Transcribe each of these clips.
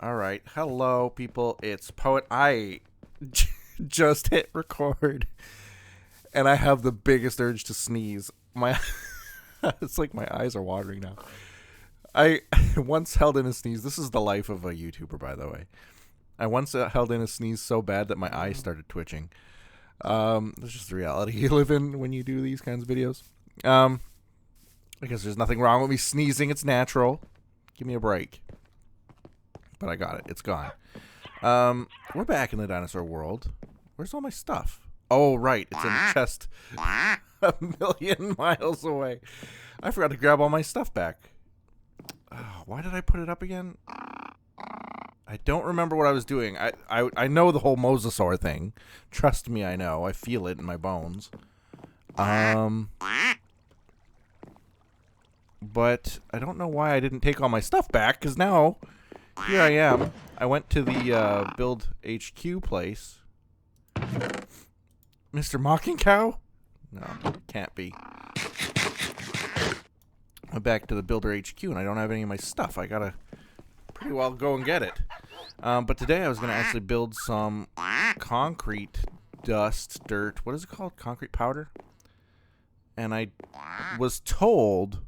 All right. Hello, people. It's Poet. I just hit record, and I have the biggest urge to sneeze. It's like my eyes are watering now. I once held in a sneeze. This is the life of a YouTuber, by the way. I once held in a sneeze so bad that my eyes started twitching. That's just the reality you live in when you do these kinds of videos. Because there's nothing wrong with me sneezing. It's natural. Give me a break. But I got it. It's gone. We're back in the dinosaur world. Where's all my stuff? Oh, right. It's in the chest a million miles away. I forgot to grab all my stuff back. Why did I put it up again? I don't remember what I was doing. I know the whole mosasaur thing. Trust me, I know. I feel it in my bones. But I don't know why I didn't take all my stuff back, because now here I am. I went to the Build HQ place. Mr. Mocking Cow? No, can't be. I'm back to the Builder HQ, and I don't have any of my stuff. I gotta pretty well go and get it. But today I was gonna actually build some concrete dirt. What is it called? Concrete powder? And I was told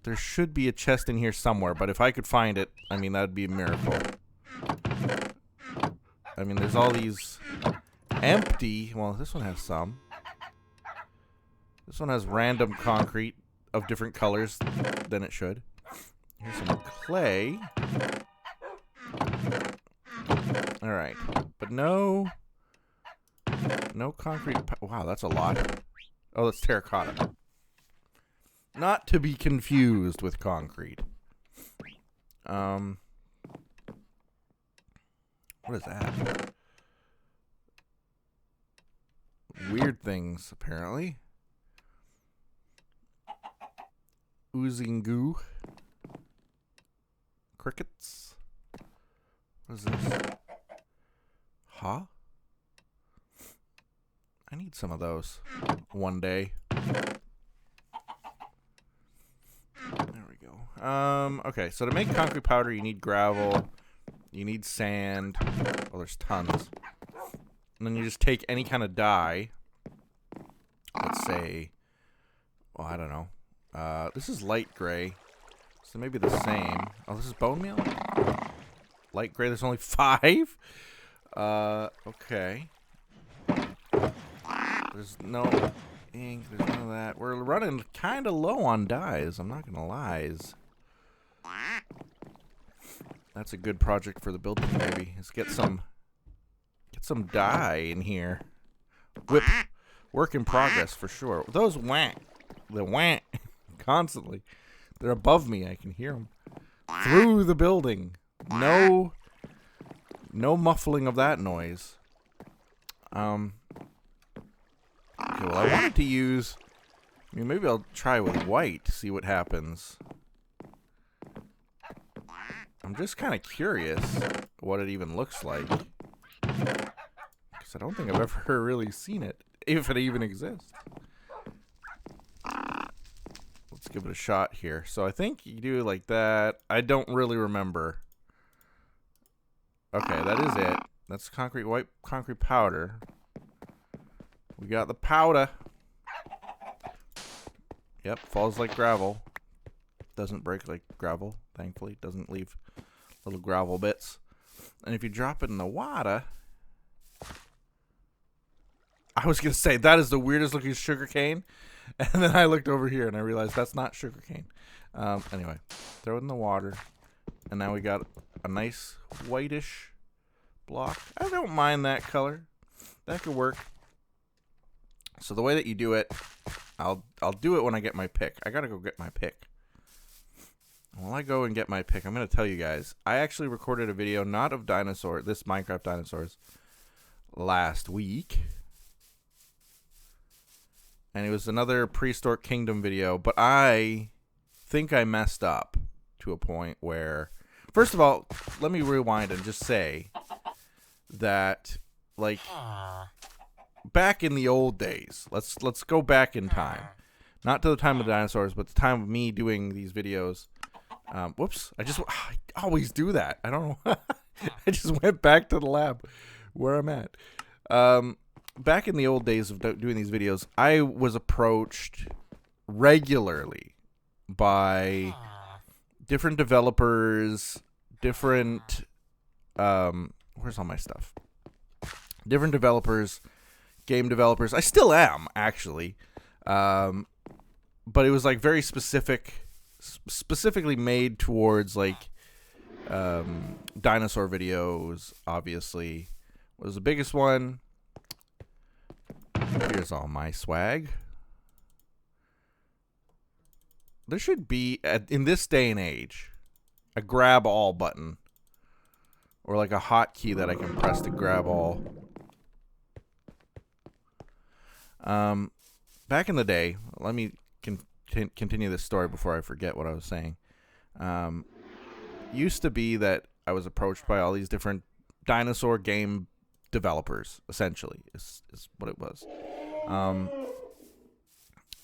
there should be a chest in here somewhere, but if I could find it, I mean, that'd be a miracle. I mean, there's all these empty. Well, this one has some. This one has random concrete of different colors than it should. Here's some clay. All right, but no concrete. Wow, that's a lot. Oh, that's terracotta. Not to be confused with concrete. What is that? Weird things, apparently. Oozing goo. Crickets. What is this? Huh? I need some of those one day. There we go. Okay, so to make concrete powder, you need gravel, you need sand. Oh, there's tons. And then you just take any kind of dye. Let's say, well, I don't know. This is light gray, so maybe the same. Oh, this is bone meal? Light gray, there's only 5? Okay. There's no ink, there's none of that. We're running kind of low on dyes, I'm not gonna lie. That's a good project for the build team, maybe. Is get some dye in here. Work in progress for sure. Those the constantly. They're above me, I can hear them. Through the building. No muffling of that noise. Okay, well, I wanted to use... I mean, maybe I'll try with white to see what happens. I'm just kind of curious what it even looks like. Because I don't think I've ever really seen it, if it even exists. Let's give it a shot here. So I think you do it like that. I don't really remember. Okay, that is it. That's white concrete powder. We got the powder. Yep, falls like gravel. Doesn't break like gravel, thankfully. Doesn't leave little gravel bits. And if you drop it in the water... I was going to say, that is the weirdest looking sugar cane. And then I looked over here and I realized that's not sugar cane. Anyway, throw it in the water. And now we got a nice whitish block. I don't mind that color. That could work. So the way that you do it, I'll do it when I get my pick. I gotta go get my pick. While I go and get my pick, I'm gonna tell you guys, I actually recorded a video, not of this Minecraft dinosaurs, last week. And it was another Prehistoric Kingdom video, but I think I messed up to a point where... First of all, let me rewind and just say that, like... back in the old days, let's go back in time, not to the time of the dinosaurs, but the time of me doing these videos Whoops. I always do that. I don't know. I just went back to the lab where I'm at. Back in the old days of doing these videos, I was approached regularly by different developers, different, where's all my stuff? Different developers, game developers. I still am, actually. But it was like very specifically made towards like dinosaur videos. Obviously was the biggest one. Here's all my swag. There should be in this day and age a grab all button or like a hotkey that I can press to grab all. Back in the day, let me continue this story before I forget what I was saying. Used to be that I was approached by all these different dinosaur game developers, essentially, is what it was.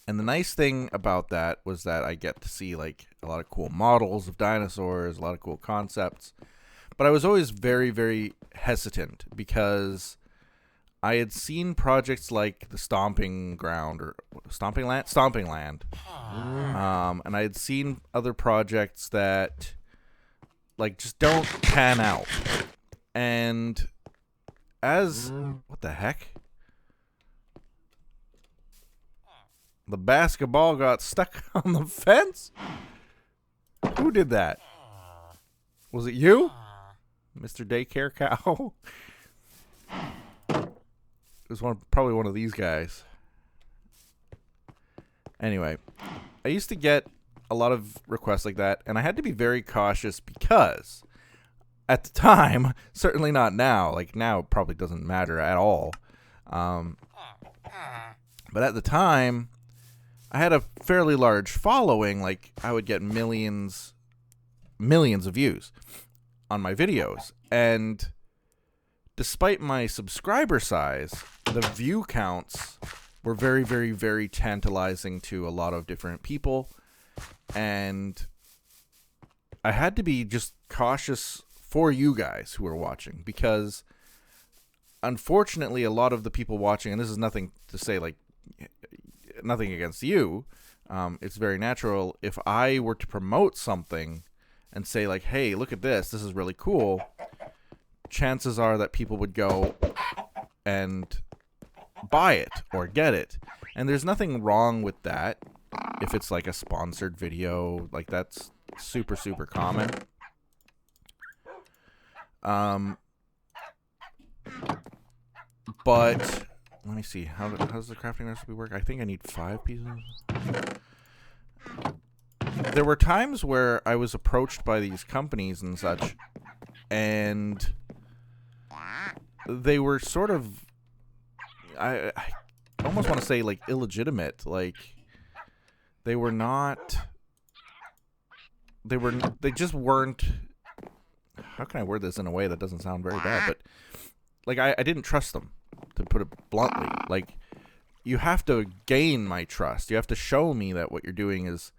And the nice thing about that was that I get to see like a lot of cool models of dinosaurs, a lot of cool concepts. But I was always very, very hesitant because I had seen projects like the Stomping Land, and I had seen other projects that like just don't pan out. And what the heck? The basketball got stuck on the fence? Who did that? Was it you? Mr. Daycare Cow? It was probably one of these guys. Anyway, I used to get a lot of requests like that, and I had to be very cautious because at the time, certainly not now, like now it probably doesn't matter at all. But at the time, I had a fairly large following. Like I would get millions of views on my videos, and despite my subscriber size, the view counts were very, very, very tantalizing to a lot of different people, and I had to be just cautious for you guys who are watching, because unfortunately a lot of the people watching, and this is nothing to say like nothing against you, it's very natural, if I were to promote something and say like, hey, look at this is really cool, chances are that people would go and buy it or get it. And there's nothing wrong with that if it's like a sponsored video, like that's super, super common. But let me see, how does the crafting recipe work? I think I need 5 pieces. There were times where I was approached by these companies and such, and they were sort of, I almost want to say like illegitimate. Like they just weren't, how can I word this in a way that doesn't sound very bad, but like I didn't trust them, to put it bluntly. Like you have to gain my trust. You have to show me that what you're doing is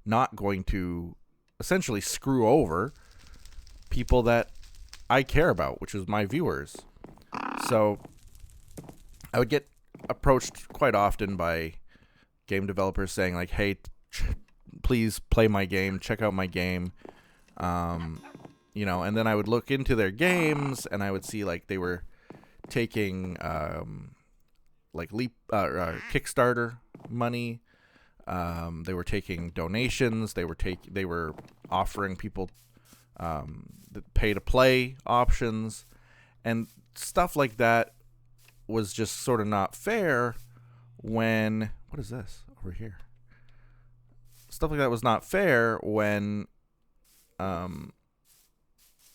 not going to essentially screw over people that I care about, which is my viewers. So I would get approached quite often by game developers saying like, hey, please play my game, check out my game. You know, and then I would look into their games and I would see like they were taking like Kickstarter money. They were taking donations. They were offering people the pay to play options, and stuff like that was just sort of not fair. When what is this over here? Stuff like that was not fair when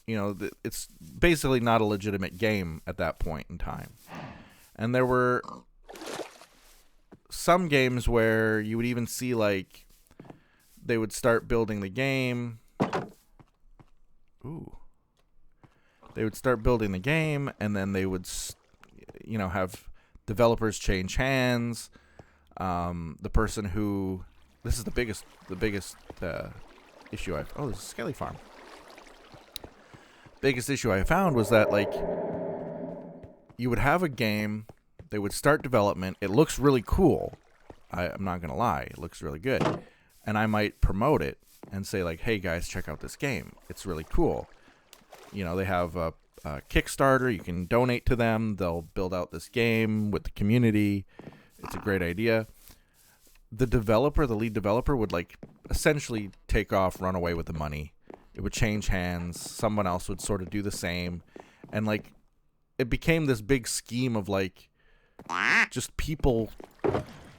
you know, it's basically not a legitimate game at that point in time. And there were some games where you would even see like they would start building the game. Ooh. They would start building the game, and then they would, you know, have developers change hands. The person who, this is the biggest issue oh, there's a Skelly farm. Biggest issue I found was that, like, you would have a game, they would start development, it looks really cool. I'm not going to lie, it looks really good. And I might promote it and say, like, hey guys, check out this game. It's really cool. You know, they have a Kickstarter, you can donate to them, they'll build out this game with the community. It's a great idea. The lead developer would, like, essentially take off, run away with the money. It would change hands. Someone else would sort of do the same. And, like, it became this big scheme of, like, just people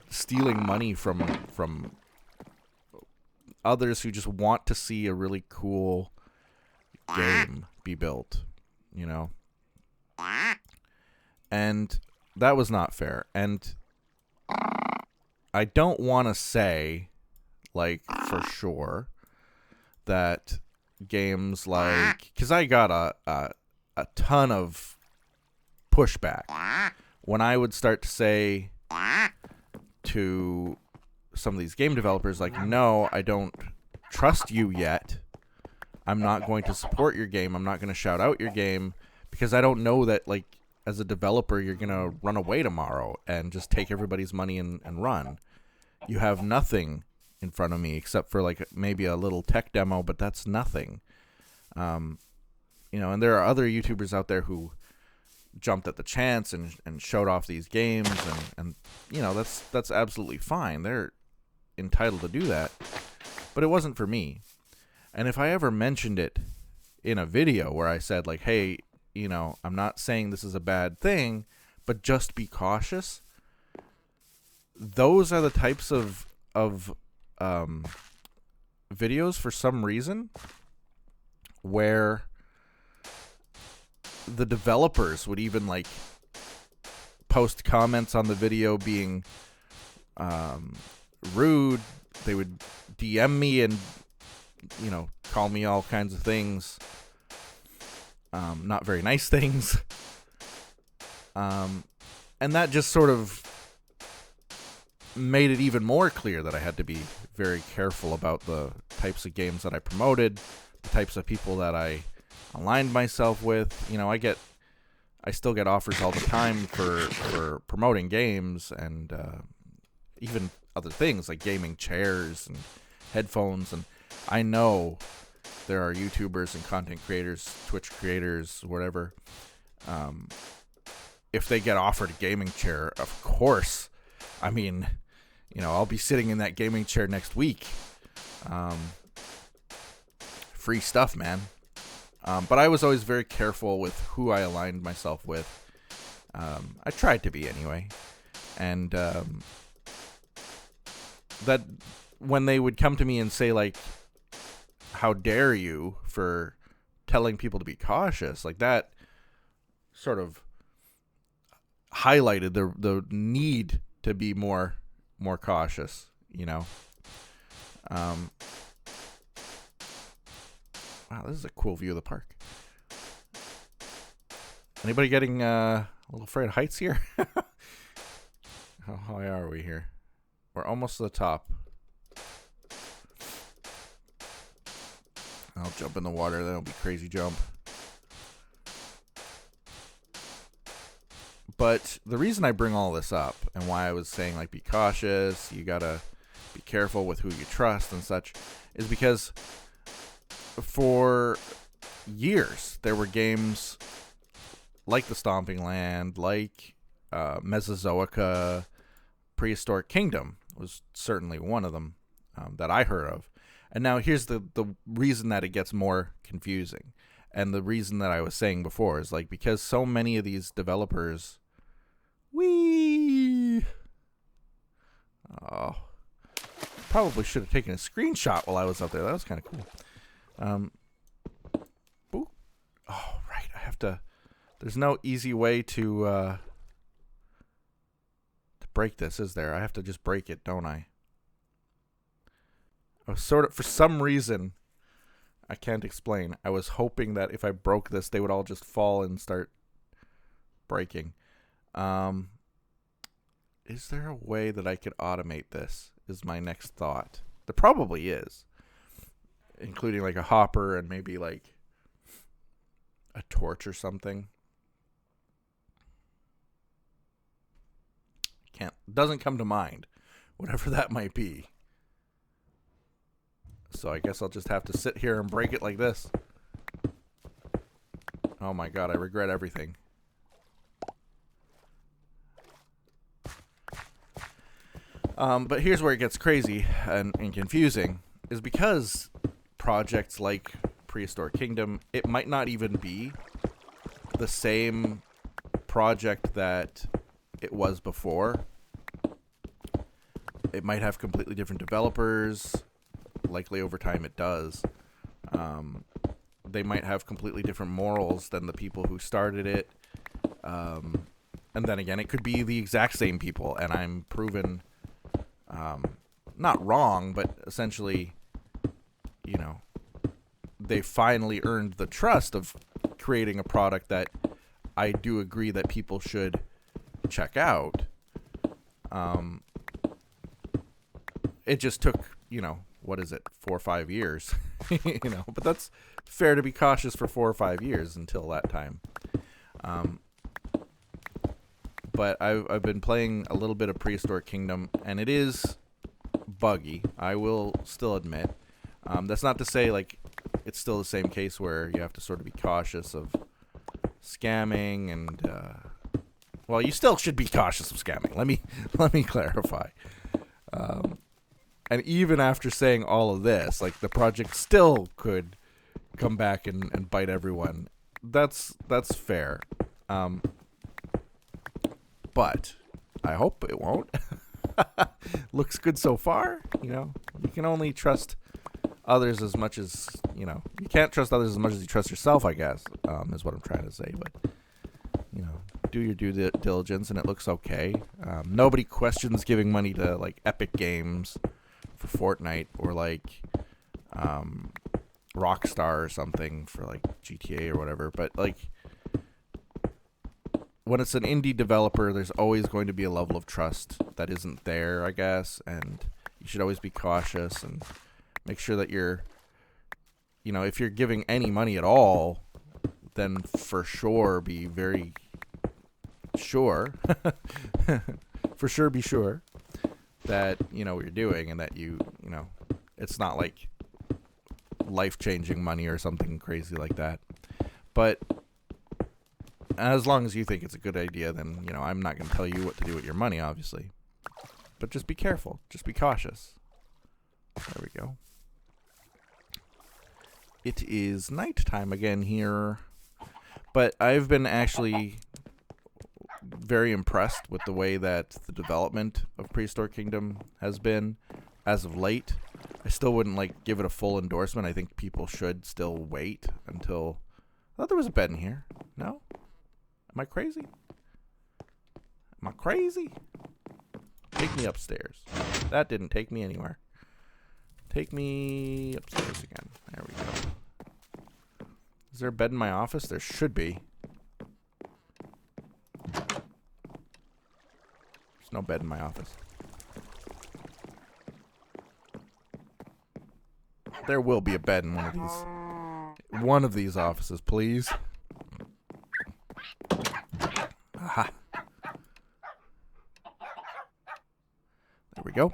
stealing money from others who just want to see a really cool game be built, you know? And that was not fair. And I don't want to say, like, for sure that games like... Because I got a ton of pushback when I would start to say to some of these game developers, like, no, I don't trust you yet. I'm not going to support your game. I'm not going to shout out your game because I don't know that, like, as a developer, you're going to run away tomorrow and just take everybody's money and run. You have nothing in front of me except for, like, maybe a little tech demo, but that's nothing. You know, and there are other YouTubers out there who jumped at the chance and showed off these games, and you know, that's absolutely fine. They're entitled to do that, but it wasn't for me. And if I ever mentioned it in a video where I said, like, hey, you know, I'm not saying this is a bad thing, but just be cautious, those are the types of videos, for some reason, where the developers would even, like, post comments on the video being rude. They would DM me and, you know, call me all kinds of things, not very nice things, and that just sort of made it even more clear that I had to be very careful about the types of games that I promoted, the types of people that I aligned myself with. You know, I still get offers all the time for promoting games and even other things like gaming chairs and headphones. And I know there are YouTubers and content creators, Twitch creators, whatever. If they get offered a gaming chair, of course, I mean, you know, I'll be sitting in that gaming chair next week. Free stuff, man. But I was always very careful with who I aligned myself with. I tried to be anyway. And that when they would come to me and say, like, how dare you for telling people to be cautious, like, that sort of highlighted the need to be more cautious, you know. Wow, this is a cool view of the park. Anybody getting a little afraid of heights here? How high are we here? We're almost to the top. I'll jump in the water. That'll be crazy jump. But the reason I bring all this up and why I was saying, like, be cautious, you gotta be careful with who you trust and such, is because for years there were games like The Stomping Land, like Mesozoica, Prehistoric Kingdom was certainly one of them that I heard of. And now here's the reason that it gets more confusing. And the reason that I was saying before is, like, because so many of these developers... Oh. Probably should have taken a screenshot while I was up there. That was kind of cool. Oh, right. I have to... There's no easy way to break this, is there? I have to just break it, don't I? I was sort of... For some reason... I can't explain. I was hoping that if I broke this, they would all just fall and start breaking. Is there a way that I could automate this? Is my next thought. There probably is. including like a hopper and maybe like a torch or something. Doesn't come to mind, whatever that might be. So I guess I'll just have to sit here and break it like this. Oh my god, I regret everything. But here's where it gets crazy and confusing, is because projects like Prehistoric Kingdom, it might not even be the same project that it was before. It might have completely different developers. Likely over time it does. They might have completely different morals than the people who started it. And then again, it could be the exact same people, and I'm proven not wrong, but essentially, you know, they finally earned the trust of creating a product that I do agree that people should check out. It just took, you know, what is it, 4 or 5 years, you know, but that's fair to be cautious for 4 or 5 years until that time. But I've been playing a little bit of Prehistoric Kingdom, and it is buggy, I will still admit. That's not to say, like, it's still the same case where you have to sort of be cautious of scamming and, well, you still should be cautious of scamming. Let me clarify. And even after saying all of this, like, the project still could come back and bite everyone. That's fair. But I hope it won't. Looks good so far. You know, you can only trust others as much as, you know, you can't trust others as much as you trust yourself, I guess, is what I'm trying to say. But, you know, do your due diligence, and it looks okay. Nobody questions giving money to, like, Epic Games for Fortnite, or like Rockstar or something for like GTA or whatever. But like, when it's an indie developer, there's always going to be a level of trust that isn't there, I guess, and you should always be cautious and make sure that you're, you know, if you're giving any money at all, then for sure be very sure for sure be sure that you know what you're doing, and that you know, it's not like life-changing money or something crazy like that. But as long as you think it's a good idea, then, you know, I'm not going to tell you what to do with your money, obviously. But just be careful. Just be cautious. There we go. It is nighttime again here. But I've been actually very impressed with the way that the development of Prehistoric Kingdom has been as of late. I still wouldn't like give it a full endorsement. I think people should still wait until... I thought there was a bed in here. No? Am I crazy? Am I crazy? Take me upstairs. That didn't take me anywhere. Take me upstairs again. There we go. Is there a bed in my office? There should be. There's no bed in my office. There will be a bed in one of these offices, please. Aha. There we go.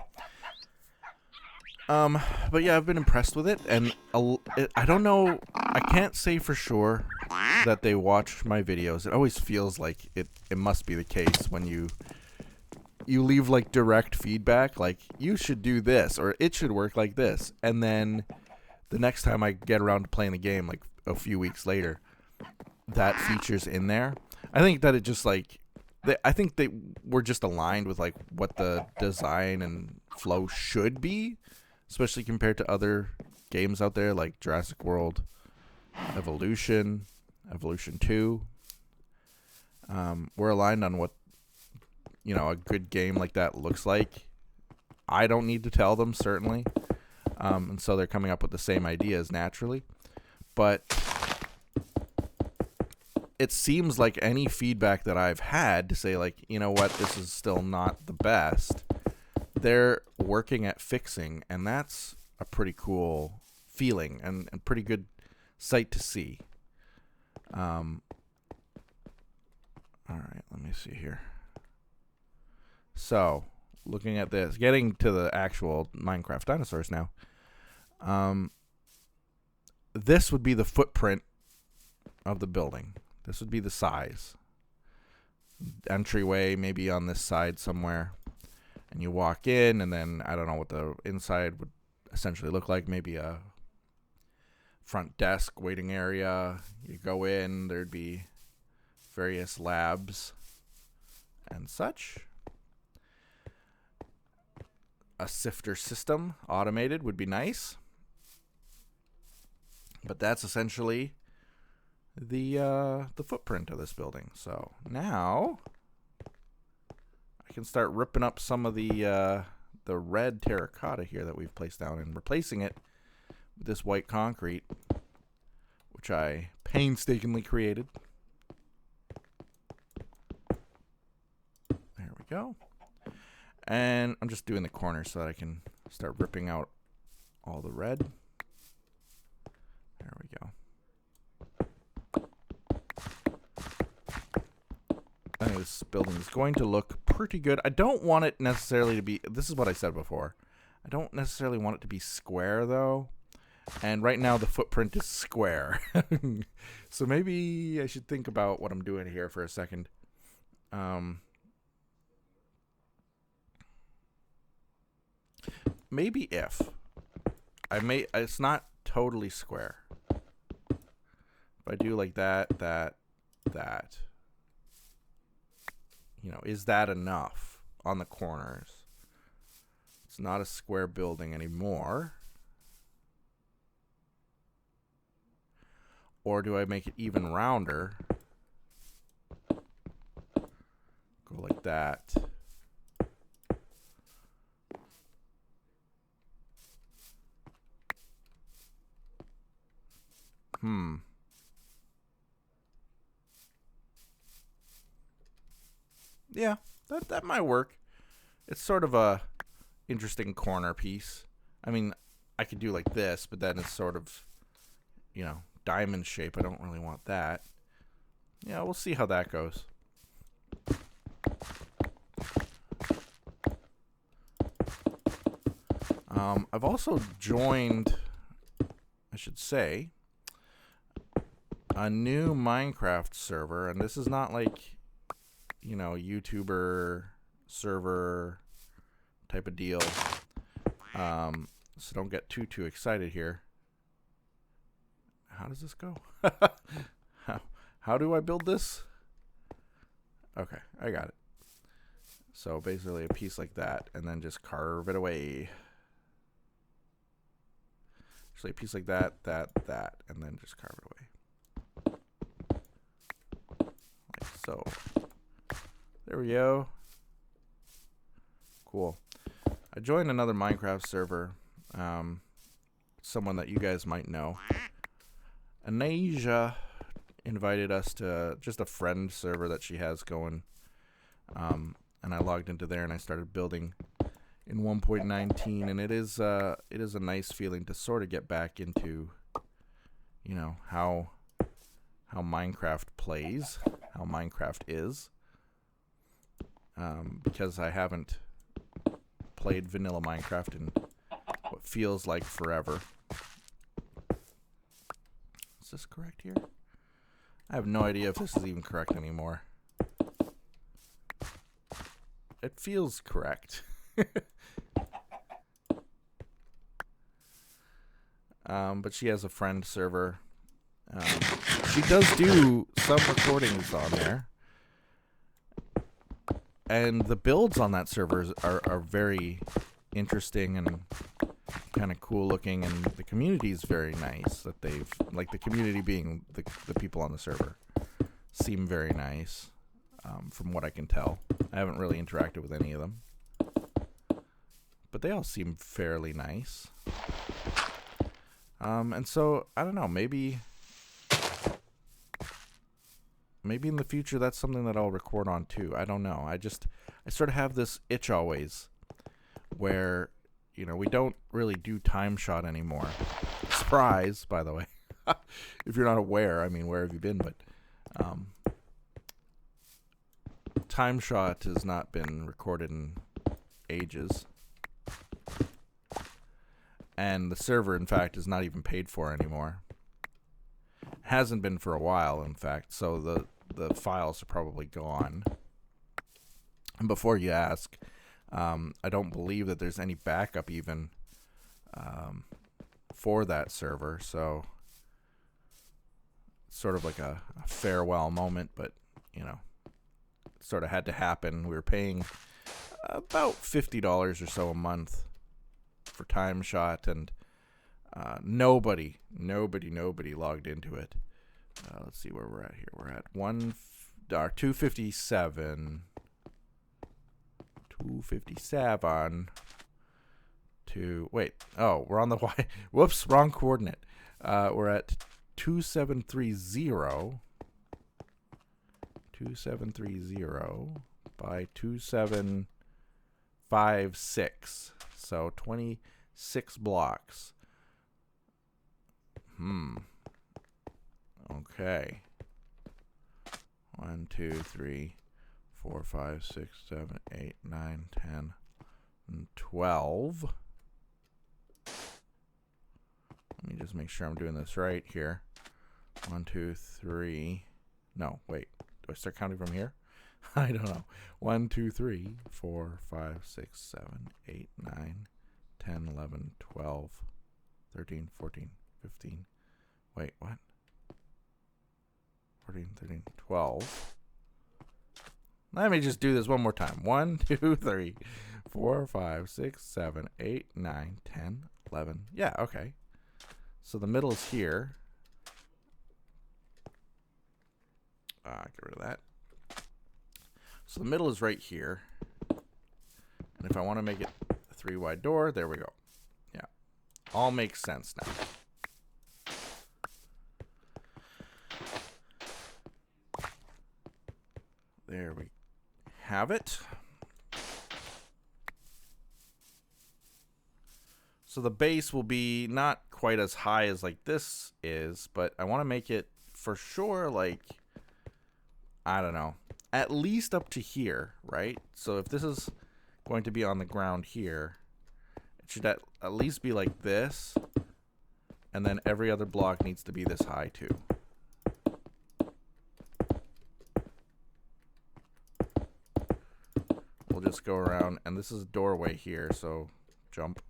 But yeah, I've been impressed with it, and I don't know, I can't say for sure that they watch my videos. It always feels like it must be the case when you leave like direct feedback, like you should do this or it should work like this, and then the next time I get around to playing the game, like a few weeks later, that feature's in there. I think that it just like I think they were just aligned with like what the design and flow should be, especially compared to other games out there like Jurassic World Evolution 2. We're aligned on what, you know, a good game like that looks like. I don't need to tell them, certainly. And so they're coming up with the same ideas naturally. But it seems like any feedback that I've had to say, like, you know what, this is still not the best, they're working at fixing, and that's a pretty cool feeling and pretty good sight to see. All right, let me see here. So, looking at this, getting to the actual Minecraft dinosaurs now. This would be the footprint of the building. This would be the size. Entryway maybe on this side somewhere. And you walk in, and then I don't know what the inside would essentially look like. Maybe a front desk waiting area. You go in, there'd be various labs and such. A sifter system, automated, would be nice. But that's essentially the footprint of this building. So now I can start ripping up some of the red terracotta here that we've placed down and replacing it with this white concrete, which I painstakingly created. There we go. And I'm just doing the corners so that I can start ripping out all the red. There we go. I think this building is going to look pretty good. I don't want it necessarily to be, this is what I said before, I don't necessarily want it to be square though. And right now the footprint is square. So maybe I should think about what I'm doing here for a second. Maybe if it's not totally square. If I do like that, you know, is that enough on the corners? It's not a square building anymore. Or do I make it even rounder? Go like that. Yeah, that might work. It's sort of a interesting corner piece. I mean, I could do like this, but then it's sort of, you know, diamond shape. I don't really want that. Yeah, we'll see how that goes. I've also joined, I should say, a new Minecraft server, and this is not like, you know, YouTuber server type of deal. So don't get too excited here. How does this go? How do I build this? Okay, I got it. So basically a piece like that, and then just carve it away. Actually, a piece like that, and then just carve it away. Like so. There we go. Cool. I joined another Minecraft server. Someone that you guys might know. Anasia invited us to just a friend server that she has going. And I logged into there and I started building in 1.19, and it is a nice feeling to sort of get back into, you know, how Minecraft plays, how Minecraft is. Because I haven't played vanilla Minecraft in what feels like forever. Is this correct here? I have no idea if this is even correct anymore. It feels correct. But she has a friend server. She does do some recordings on there. And the builds on that server are very interesting and kind of cool looking, and the community is very nice. That they've, like, the community being the people on the server seem very nice, from what I can tell. I haven't really interacted with any of them, but they all seem fairly nice. And so I don't know, maybe in the future that's something that I'll record on too. I don't know. I sort of have this itch always where, you know, we don't really do time shot anymore. Surprise, by the way. If you're not aware, I mean, where have you been? But Time Shot has not been recorded in ages. And the server, in fact, is not even paid for anymore. Hasn't been for a while, in fact, so the files are probably gone. And before you ask, I don't believe that there's any backup even for that server, so it's sort of like a farewell moment, but, you know, it sort of had to happen. We were paying about $50 or so a month for Time Shot, and nobody logged into it. Let's see where we're at here. We're at 257 to wait. Oh, we're on the Y. Whoops, wrong coordinate. We're at 2730 by 2756. So 26 blocks. Okay. 1, 2, 3, 4, 5, 6, 7, 8, 9, 10, and 12. Let me just make sure I'm doing this right here. 1, 2, 3. No, wait. Do I start counting from here? I don't know. 1, 2, 3, 4, 5, 6, 7, 8, 9, 10, 11, 12, 13, 14, 15. Wait, what? 14, 13, 12. Let me just do this one more time. 1, 2, 3, 4, 5, 6, 7, 8, 9, 10, 11. Yeah, okay. So the middle is here. Get rid of that. So the middle is right here. And if I want to make it a 3-wide door, there we go. Yeah. All makes sense now. There we have it. So the base will be not quite as high as like this is, but I want to make it for sure like, I don't know, at least up to here, right? So if this is going to be on the ground here, it should at least be like this, and then every other block needs to be this high too. We'll just go around, and this is a doorway here, so jump.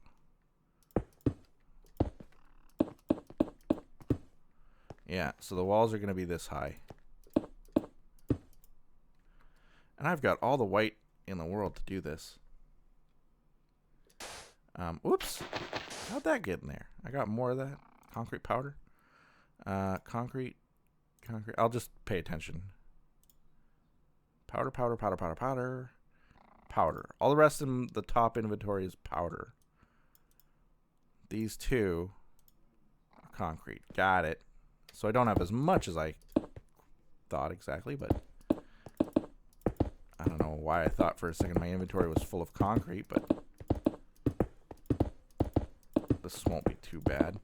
Yeah, so the walls are going to be this high. And I've got all the white in the world to do this. Oops. How'd that get in there? I got more of that. Concrete powder. Concrete. I'll just pay attention. Powder. Powder. All the rest in the top inventory is powder. These two are concrete. Got it. So I don't have as much as I thought exactly, but I don't know why I thought for a second my inventory was full of concrete, but this won't be too bad.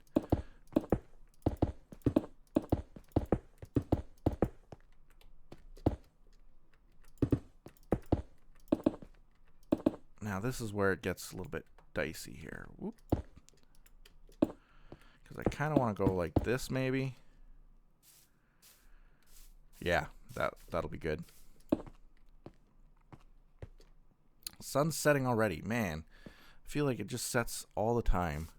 Now this is where it gets a little bit dicey here. Whoop. Because I kind of want to go like this maybe. Yeah, that'll be good. Sun's setting already. Man, I feel like it just sets all the time.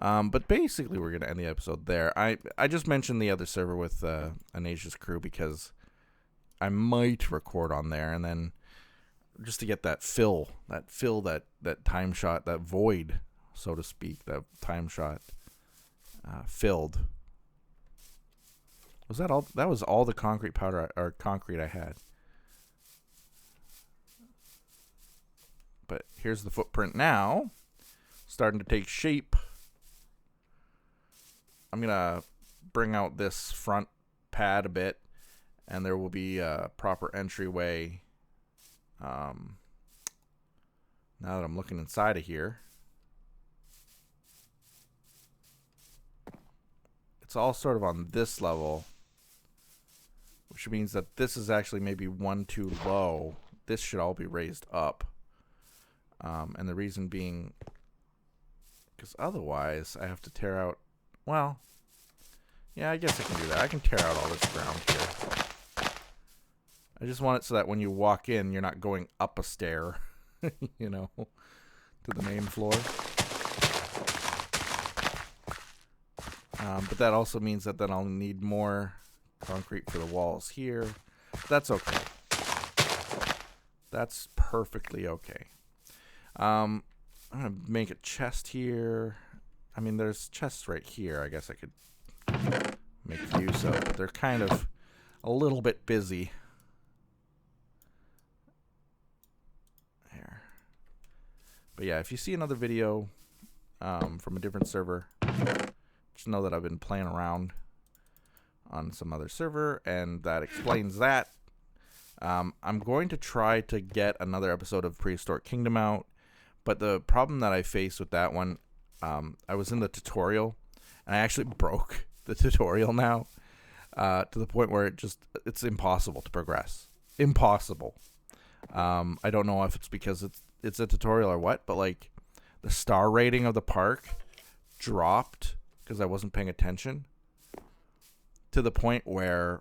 But basically, we're going to end the episode there. I just mentioned the other server with Anasia's crew because I might record on there, and then just to get that that time shot, that void, so to speak, that time shot filled. Was that all? That was all the concrete powder or concrete I had. But here's the footprint now, starting to take shape. I'm gonna bring out this front pad a bit, and there will be a proper entryway Now that I'm looking inside of here, it's all sort of on this level, which means that this is actually maybe one too low. This should all be raised up. And the reason being, because otherwise I have to tear out, well, yeah, I guess I can do that. I can tear out all this ground here. I just want it so that when you walk in, you're not going up a stair, you know, to the main floor. But that also means that then I'll need more concrete for the walls here. That's okay. That's perfectly okay. I'm going to make a chest here. I mean, there's chests right here. I guess I could make use of, but they're kind of a little bit busy. There. But yeah, if you see another video from a different server, just know that I've been playing around on some other server, and that explains that. I'm going to try to get another episode of Prehistoric Kingdom out, but the problem that I faced with that one, I was in the tutorial, and I actually broke the tutorial now to the point where it's impossible to progress. Impossible. I don't know if it's because it's a tutorial or what, but like the star rating of the park dropped because I wasn't paying attention to the point where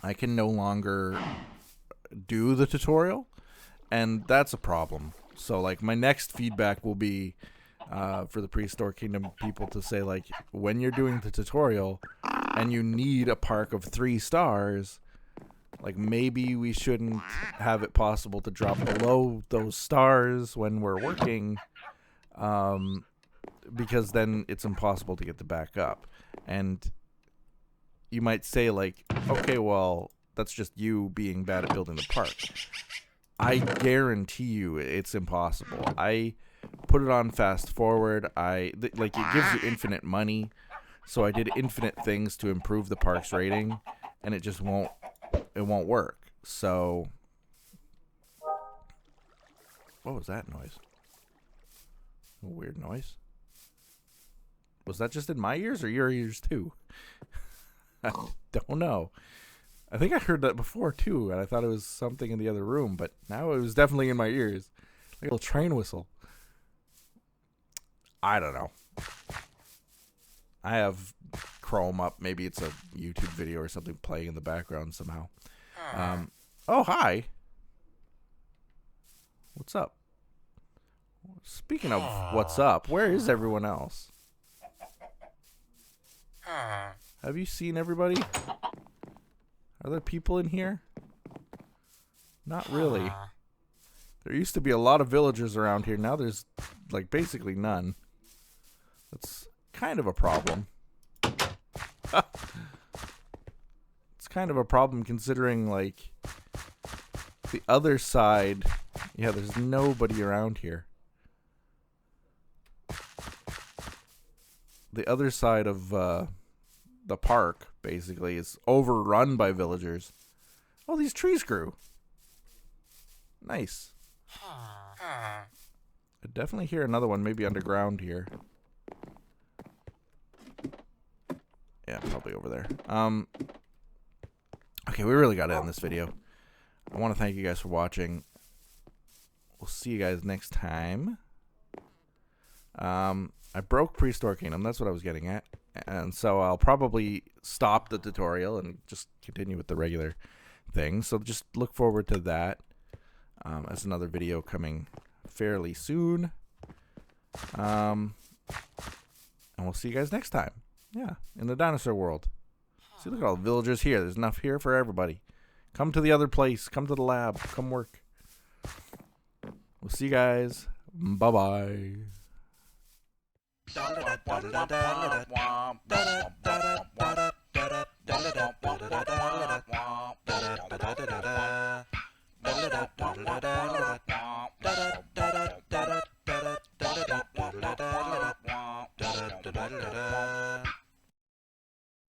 I can no longer do the tutorial, and that's a problem. So like my next feedback will be for the Prehistoric Kingdom people to say, like, when you're doing the tutorial and you need a park of 3 stars, like maybe we shouldn't have it possible to drop below those stars when we're working, because then it's impossible to get the back up. And you might say, like, okay, well, that's just you being bad at building the park. I guarantee you it's impossible. I put it on fast forward. Like, it gives you infinite money, so I did infinite things to improve the park's rating, and it just won't work. So what was that noise? A weird noise. Was that just in my ears or your ears too? I don't know. I think I heard that before too, and I thought it was something in the other room, but now it was definitely in my ears. Like a little train whistle. I don't know. I have Chrome up. Maybe it's a YouTube video or something playing in the background somehow. Oh, hi. What's up? Speaking of what's up, where is everyone else? Have you seen everybody? Are there people in here? Not really. There used to be a lot of villagers around here. Now there's, like, basically none. That's kind of a problem. It's kind of a problem considering, like, the other side. Yeah, there's nobody around here. The other side of the park, basically, is overrun by villagers. Oh, these trees grew. Nice. I definitely hear another one, maybe underground here. Yeah, probably over there. Okay, we really got to end this video. I want to thank you guys for watching. We'll see you guys next time. I broke Prehistoric Kingdom. That's what I was getting at. And so I'll probably stop the tutorial and just continue with the regular thing. So just look forward to that as another video coming fairly soon. And we'll see you guys next time. Yeah, in the dinosaur world. See, look at all the villagers here. There's enough here for everybody. Come to the other place. Come to the lab. Come work. We'll see you guys. Bye-bye.